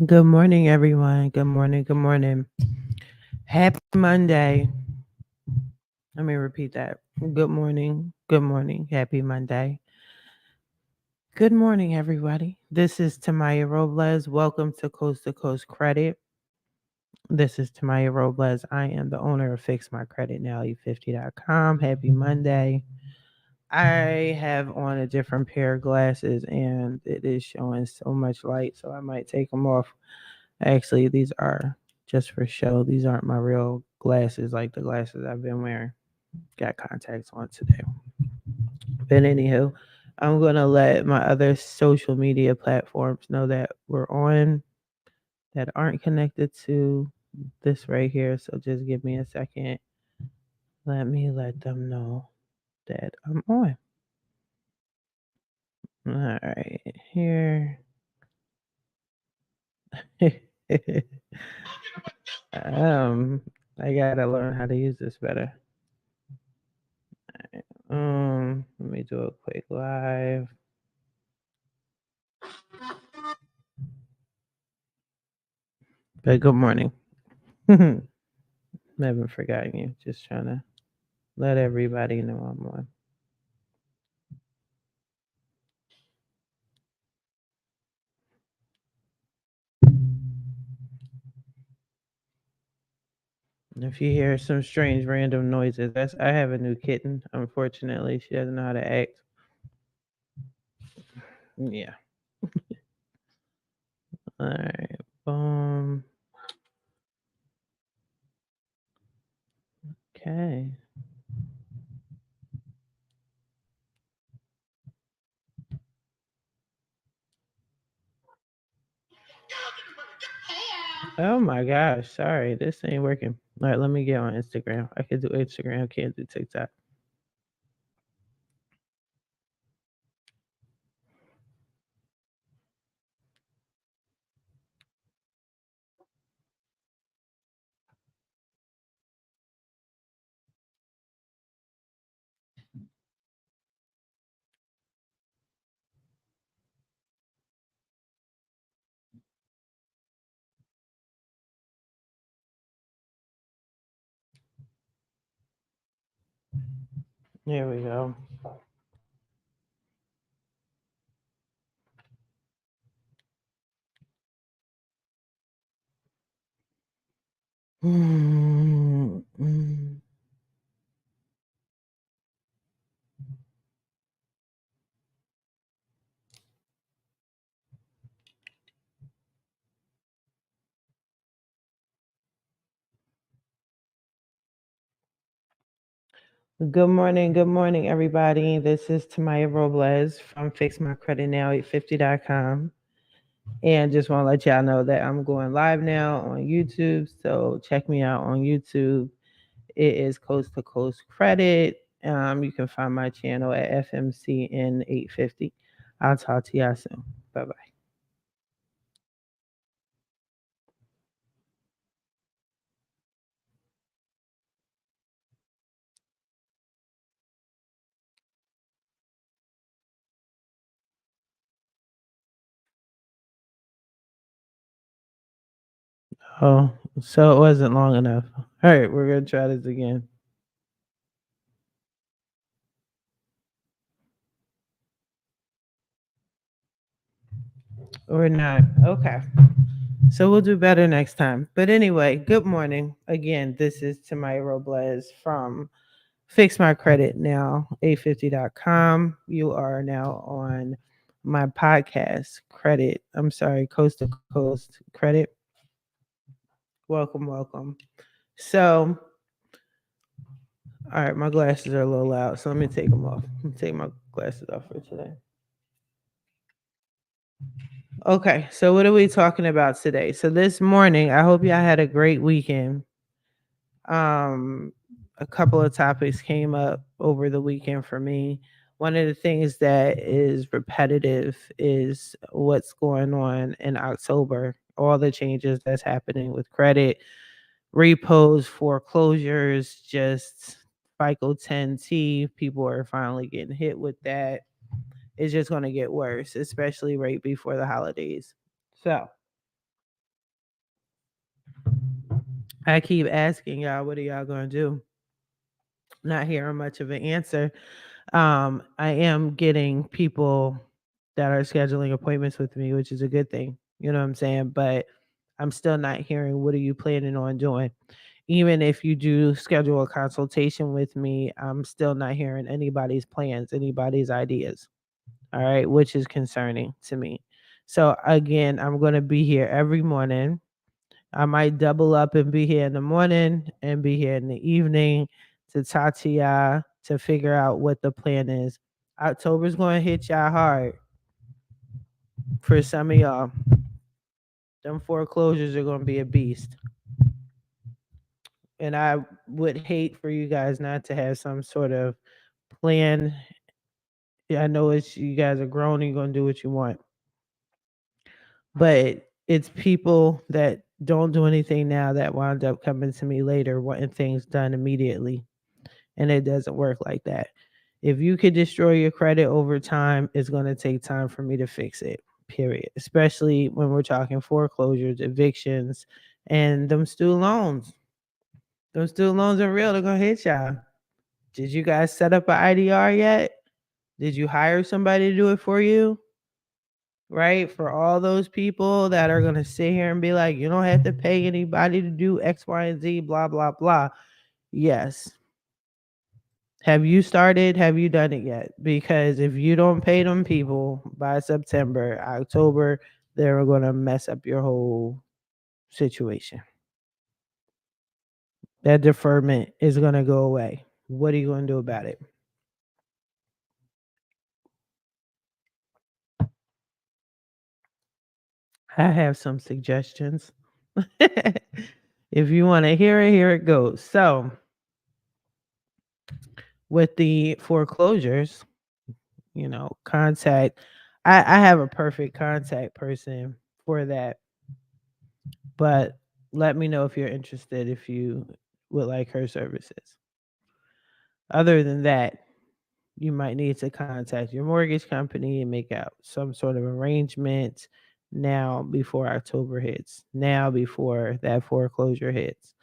Good morning, everyone. Good morning. Good morning. Happy Monday. Let me repeat that. Good morning. Good morning. Happy Monday. Good morning, everybody. This is Tamaya Robles. Welcome to Coast Credit. This is Tamaya Robles. I am the owner of FixMyCreditNow50.com. Happy Monday. I have on a different pair of glasses and it is showing so much light, so I might take them off. Actually, these are just for show. These aren't my real glasses like the glasses I've been wearing. Got contacts on today. But anywho, I'm gonna let my other social media platforms know that we're on that aren't connected to this right here. So just give me a second. Let me let them know that I'm on. All right, here. um, I gotta learn how to use this better. Let me do a quick live. But good morning. Never forgotten you. Just trying to let everybody know I'm on. If you hear some strange random noises, that's I have a new kitten. Unfortunately, she doesn't know how to act. Yeah. All right. Boom. Okay. Oh my gosh. Sorry, this ain't working. All right, let me get on Instagram. I can do Instagram. Can't do TikTok. Here we go. Mm. Good morning, everybody. This is Tamaya Robles from FixMyCreditNow850.com. And just want to let y'all know that I'm going live now on YouTube. So check me out on YouTube. It is Coast to Coast Credit. You can find my channel at FMCN850. I'll talk to y'all soon. Bye bye. Oh, so it wasn't long enough. All right, we're going to try this again. Or not. Okay. So we'll do better next time. But anyway, good morning. Again, this is Tamaya Robles from Fix My Credit Now, 850.com. You are now on my podcast, Coast to Coast Credit. Welcome, welcome. So, all right, my glasses are a little loud, so let me take them off. Let me take my glasses off for today. Okay, so what are we talking about today? So this morning, I hope y'all had a great weekend. Um, a couple of topics came up over the weekend for me. One of the things that is repetitive is what's going on in October, all the changes that's happening with credit, repos, foreclosures, just FICO 10T. People are finally getting hit with that. It's just going to get worse, especially right before the holidays. So, I keep asking y'all, what are y'all gonna do? Not hearing much of an answer. I am getting people that are scheduling appointments with me, which is a good thing. You know what I'm saying? But I'm still not hearing, what are you planning on doing? Even if you do schedule a consultation with me, I'm still not hearing anybody's plans, anybody's ideas. All right, which is concerning to me. So again, I'm going to be here every morning. I might double up and be here in the morning and be here in the evening to talk to y'all to figure out what the plan is. October's going to hit y'all hard for some of y'all. Them foreclosures are going to be a beast. And I would hate for you guys not to have some sort of plan. Yeah, I know it's, you guys are grown and you're going to do what you want. But it's people that don't do anything now that wind up coming to me later wanting things done immediately. And it doesn't work like that. If you could destroy your credit over time, it's going to take time for me to fix it, period. Especially when we're talking foreclosures, evictions, and them student loans. Those student loans are real. They're going to hit y'all. Did you guys set up an IDR yet? Did you hire somebody to do it for you? Right? For all those people that are going to sit here and be like, you don't have to pay anybody to do X, Y, and Z, blah, blah, blah. Yes. Have you started? Have you done it yet? Because if you don't pay them people by September, October, they're going to mess up your whole situation. That deferment is going to go away. What are you going to do about it? I have some suggestions. If you want to hear it, here it goes. So, with the foreclosures, contact, I have a perfect contact person for that, but let me know if you're interested, if you would like her services. Other than that, you might need to contact your mortgage company and make out some sort of arrangement now before October hits, now before that foreclosure hits,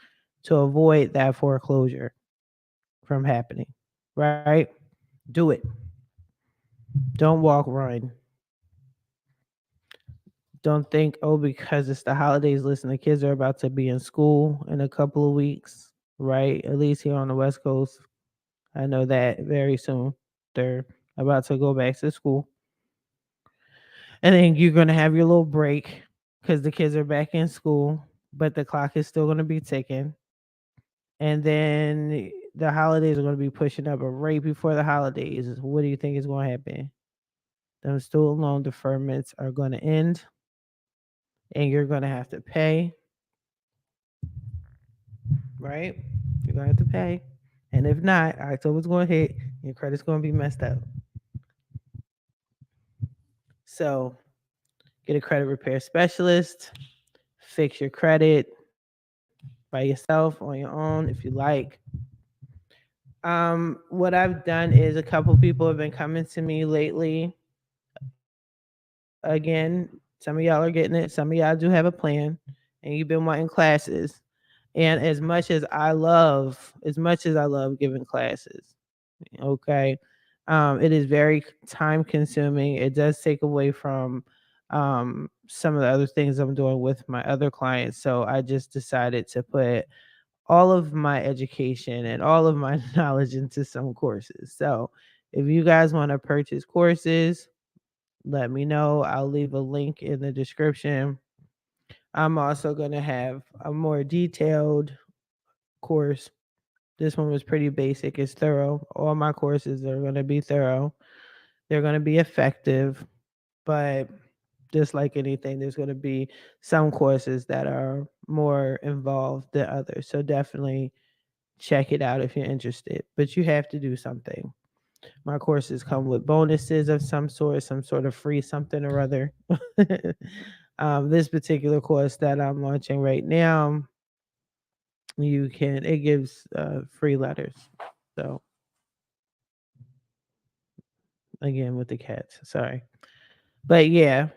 to avoid that foreclosure from happening. Right? Do it. Don't walk, run. Don't think, oh, because it's the holidays, listen, the kids are about to be in school in a couple of weeks, right? At least here on the West Coast. I know that very soon. They're about to go back to school. And then you're going to have your little break because the kids are back in school, but the clock is still going to be ticking. And then the holidays are going to be pushing up, but right before the holidays, what do you think is going to happen? Them student loan deferments are going to end, and you're going to have to pay, right? You're going to have to pay. And if not, October's going to hit, your credit's going to be messed up. So get a credit repair specialist, fix your credit by yourself on your own if you like. What I've done is a couple people have been coming to me lately. Again, some of y'all are getting it, some of y'all do have a plan, and you've been wanting classes. And as much as I love giving classes, okay, it is very time consuming. It does take away from some of the other things I'm doing with my other clients. So I just decided to put all of my education and all of my knowledge into some courses. So if you guys want to purchase courses, let me know. I'll leave a link in the description. I'm also going to have a more detailed course. This one was pretty basic. It's thorough. All my courses are going to be thorough. They're going to be effective, but just like anything, there's going to be some courses that are more involved than others. So definitely check it out if you're interested. But you have to do something. My courses come with bonuses of some sort of free something or other. This particular course that I'm launching right now, it gives free letters. So again, with the cats, sorry. But yeah,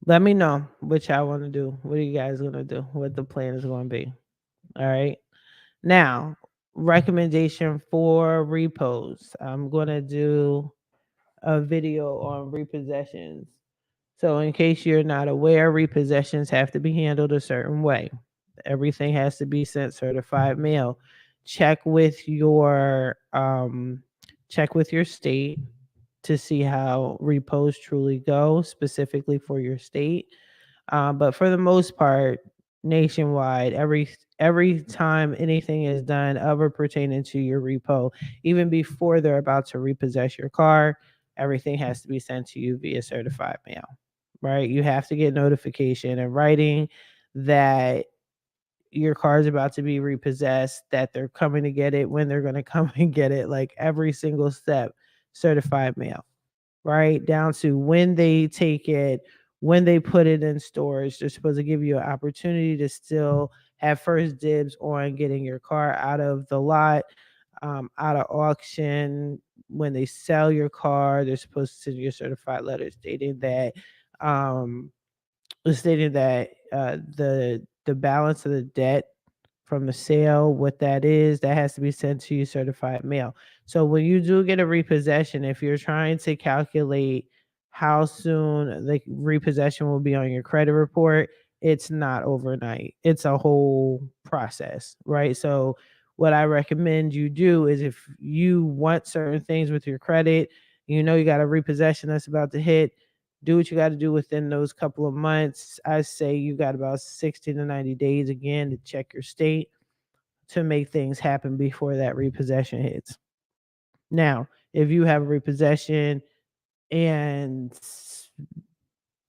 let me know what y'all want to do. What are you guys gonna do? What the plan is gonna be? All right. Now, recommendation for repos. I'm going to do a video on repossessions. So, in case you're not aware, repossessions have to be handled a certain way. Everything has to be sent certified mail. Check with your state to see how repos truly go, specifically for your state. But for the most part, nationwide, every time anything is done ever pertaining to your repo, even before they're about to repossess your car, everything has to be sent to you via certified mail. Right? You have to get notification in writing that your car is about to be repossessed, that they're coming to get it, when they're going to come and get it, like every single step, certified mail, right? Down to when they take it, when they put it in storage. They're supposed to give you an opportunity to still have first dibs on getting your car out of the lot, out of auction. When they sell your car, they're supposed to send you a certified letter um, stating that the balance of the debt from the sale, what that is, that has to be sent to you certified mail. So when you do get a repossession, if you're trying to calculate how soon the repossession will be on your credit report, it's not overnight. It's a whole process, right? So what I recommend you do is, if you want certain things with your credit, you know you got a repossession that's about to hit, do what you got to do within those couple of months. I say you got about 60 to 90 days again to check your state to make things happen before that repossession hits. Now, if you have a repossession and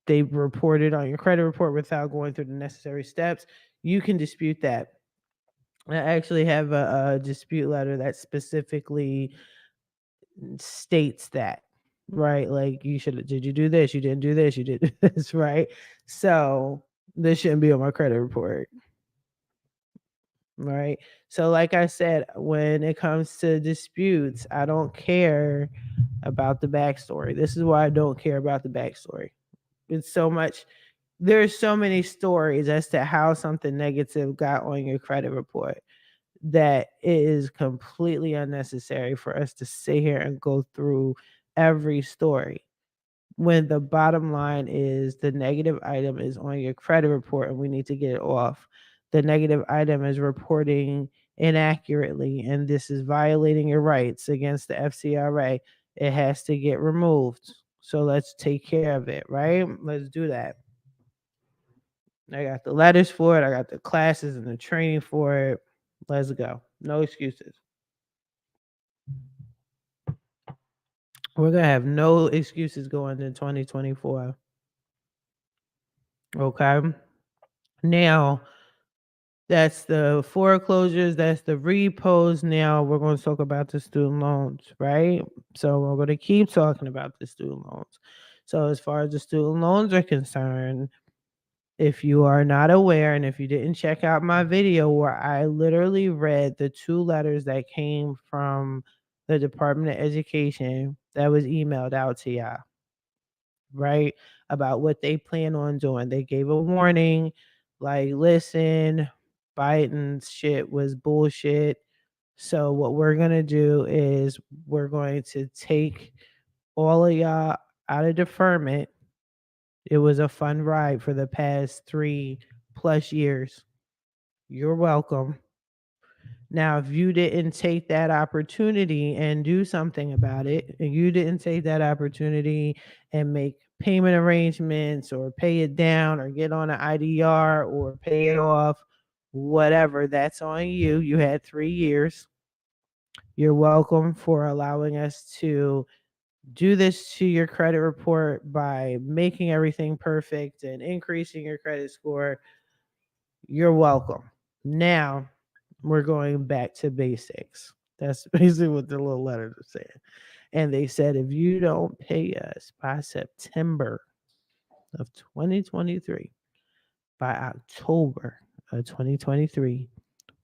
they report it on your credit report without going through the necessary steps, you can dispute that. I actually have a dispute letter that specifically states that, right? Like, did you do this? You didn't do this. You did this, right? So this shouldn't be on my credit report, right? So, like I said, when it comes to disputes, I don't care about the backstory. This is why I don't care about the backstory. It's so much. There's so many stories as to how something negative got on your credit report that it is completely unnecessary for us to sit here and go through every story, when the bottom line is the negative item is on your credit report and we need to get it off. The negative item is reporting inaccurately, and this is violating your rights against the FCRA. It has to get removed. So let's take care of it, right? Let's do that. I got the letters for it. I got the classes and the training for it. Let's go. No excuses. We're going to have no excuses going into 2024. Okay. Now, that's the foreclosures, that's the repos. Now we're going to talk about the student loans, right? So we're going to keep talking about the student loans. So as far as the student loans are concerned, if you are not aware, and if you didn't check out my video where I literally read the 2 letters that came from the Department of Education that was emailed out to y'all, right? About what they plan on doing. They gave a warning, like, listen, Biden's shit was bullshit. So what we're going to do is we're going to take all of y'all out of deferment. It was a fun ride for the past 3+ years. You're welcome. Now, if you didn't take that opportunity and do something about it, and you didn't take that opportunity and make payment arrangements or pay it down or get on an IDR or pay it off, whatever, that's on you. You had 3 years. You're welcome for allowing us to do this to your credit report by making everything perfect and increasing your credit score. You're welcome. Now, we're going back to basics. That's basically what the little letters are saying. And they said, if you don't pay us by September of 2023, by October of 2023,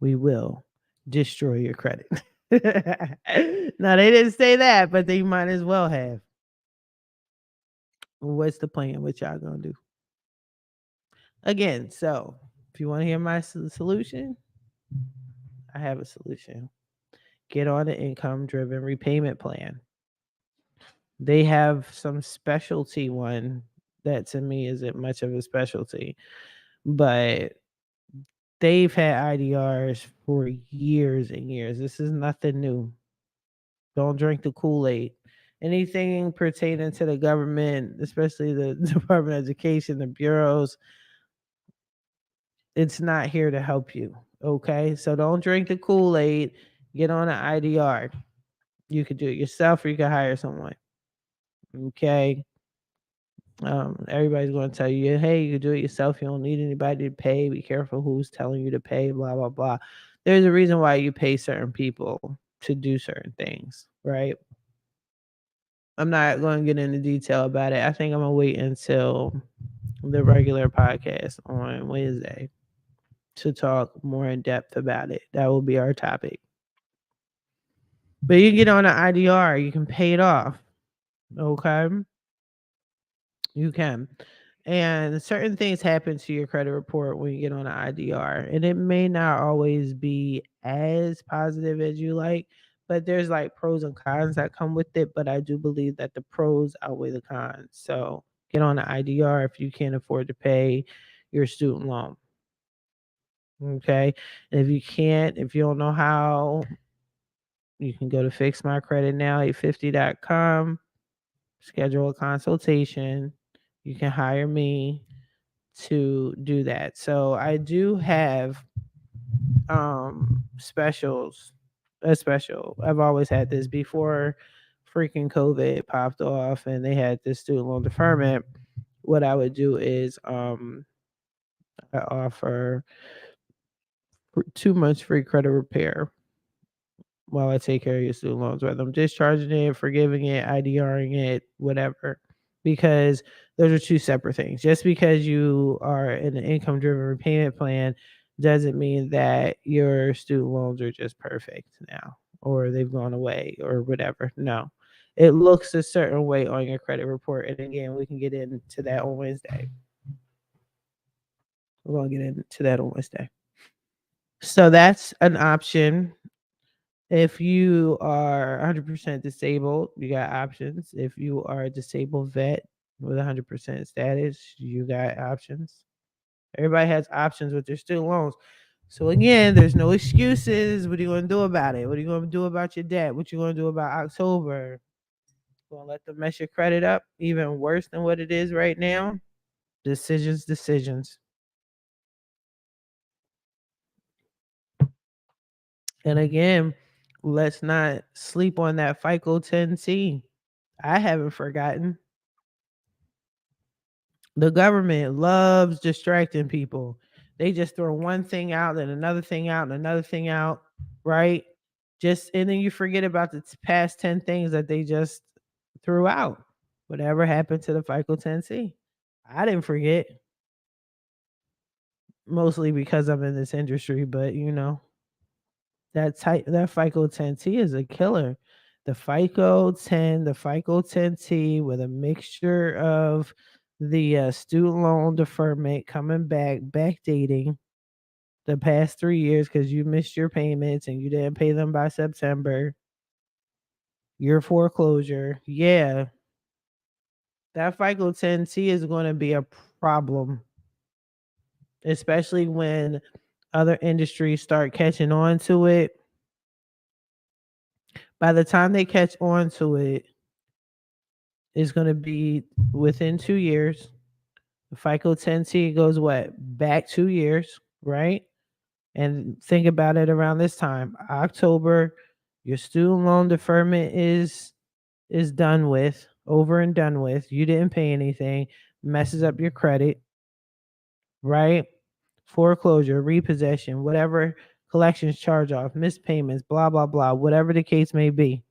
we will destroy your credit. Now, they didn't say that, but they might as well have. What's the plan? What y'all gonna do? Again, so if you want to hear my solution, I have a solution. Get on an income-driven repayment plan. They have some specialty one that to me isn't much of a specialty, but they've had IDRs for years and years. This is nothing new. Don't drink the Kool-Aid. Anything pertaining to the government, especially the Department of Education, the bureaus, it's not here to help you. Okay? So don't drink the Kool-Aid. Get on an IDR. You could do it yourself or you could hire someone. Okay? Everybody's going to tell you, hey, you can do it yourself. You don't need anybody to pay. Be careful who's telling you to pay, blah, blah, blah. There's a reason why you pay certain people to do certain things, right? I'm not going to get into detail about it. I think I'm going to wait until the regular podcast on Wednesday to talk more in depth about it. That will be our topic. But you can get on an IDR, you can pay it off. Okay? You can. And certain things happen to your credit report when you get on an IDR. And it may not always be as positive as you like, but there's like pros and cons that come with it. But I do believe that the pros outweigh the cons. So get on an IDR if you can't afford to pay your student loan. Okay. And if you can't, if you don't know how, you can go to fixmycreditnow850.com, schedule a consultation. You can hire me to do that. So I do have specials, a special. I've always had this before freaking COVID popped off and they had this student loan deferment. What I would do is I offer 2 months free credit repair while I take care of your student loans, whether I'm discharging it, forgiving it, IDRing it, whatever. Because those are two separate things. Just because you are in an income-driven repayment plan doesn't mean that your student loans are just perfect now or they've gone away or whatever. No. It looks a certain way on your credit report. And again, we can get into that on Wednesday. We're going to get into that on Wednesday. So that's an option. If you are 100% disabled, you got options. If you are a disabled vet with 100% status, you got options. Everybody has options with their student loans. So again, there's no excuses. What are you going to do about it? What are you going to do about your debt? What you going to do about October? Going to let them mess your credit up even worse than what it is right now? Decisions. And again, let's not sleep on that FICO 10C. I haven't forgotten. The government loves distracting people. They just throw one thing out, then another thing out, and another thing out, right? And then you forget about the past 10 things that they just threw out. Whatever happened to the FICO 10C? I didn't forget. Mostly because I'm in this industry, but that FICO 10T is a killer. The FICO 10T with a mixture of the student loan deferment coming backdating the past 3 years because you missed your payments and you didn't pay them by September. Your foreclosure. Yeah. That FICO 10T is going to be a problem, especially when other industries start catching on to it. By the time they catch on to it, it's going to be within 2 years. The FICO 10T goes what? Back 2 years, right? And think about it around this time. October, your student loan deferment is done with, over and done with. You didn't pay anything, messes up your credit, right? Foreclosure, repossession, whatever, collections, charge off, missed payments, blah, blah, blah, whatever the case may be.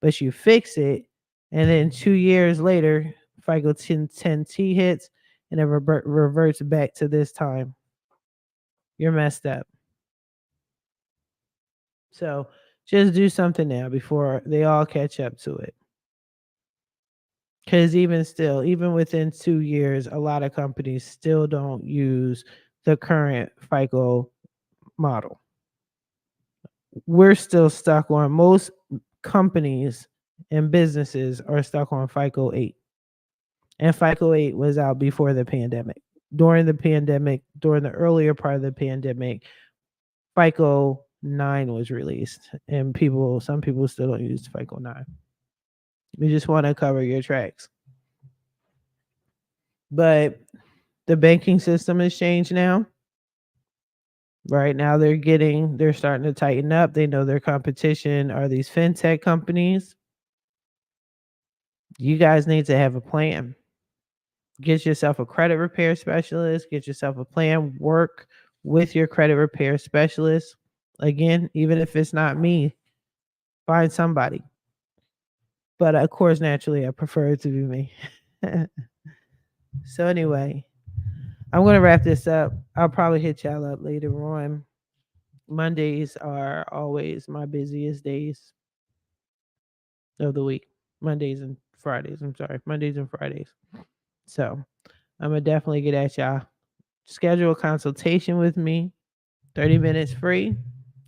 But you fix it, and then 2 years later, FICO 10T hits, and it reverts back to this time. You're messed up. So just do something now before they all catch up to it. Because even within 2 years, a lot of companies still don't use the current FICO model. we're still stuck on, most companies and businesses are stuck on FICO 8. And FICO 8 was out before the pandemic. During the earlier part of the pandemic, FICO 9 was released, and some people still don't use FICO 9. We just want to cover your tracks. But the banking system has changed now. Right now they're starting to tighten up. They know their competition are these fintech companies. You guys need to have a plan. Get yourself a credit repair specialist, get yourself a plan, work with your credit repair specialist. Again, even if it's not me, find somebody. But of course, naturally, I prefer it to be me. So anyway, I'm going to wrap this up. I'll probably hit y'all up later on. Mondays are always my busiest days of the week. Mondays and Fridays. I'm sorry. Mondays and Fridays. So I'm going to definitely get at y'all. Schedule a consultation with me. 30 minutes free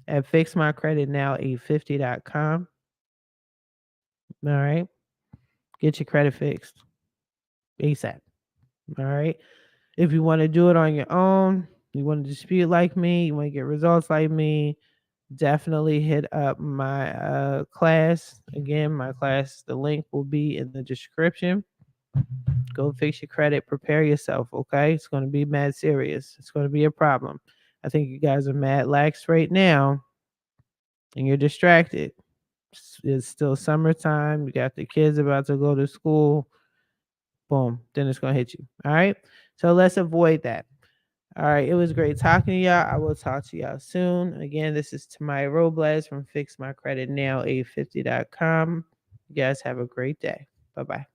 at fixmycreditnow850.com. All right. Get your credit fixed ASAP. All right. If you want to do it on your own, you want to dispute like me, you want to get results like me, definitely hit up my class. Again, my class, the link will be in the description. Go fix your credit. Prepare yourself, okay? It's going to be mad serious. It's going to be a problem. I think you guys are mad lax right now, and you're distracted. It's still summertime. You got the kids about to go to school. Boom. Then it's going to hit you. All right? So let's avoid that. All right. It was great talking to y'all. I will talk to y'all soon. Again, this is Tamaya Robles from FixMyCreditNow850.com. You guys have a great day. Bye-bye.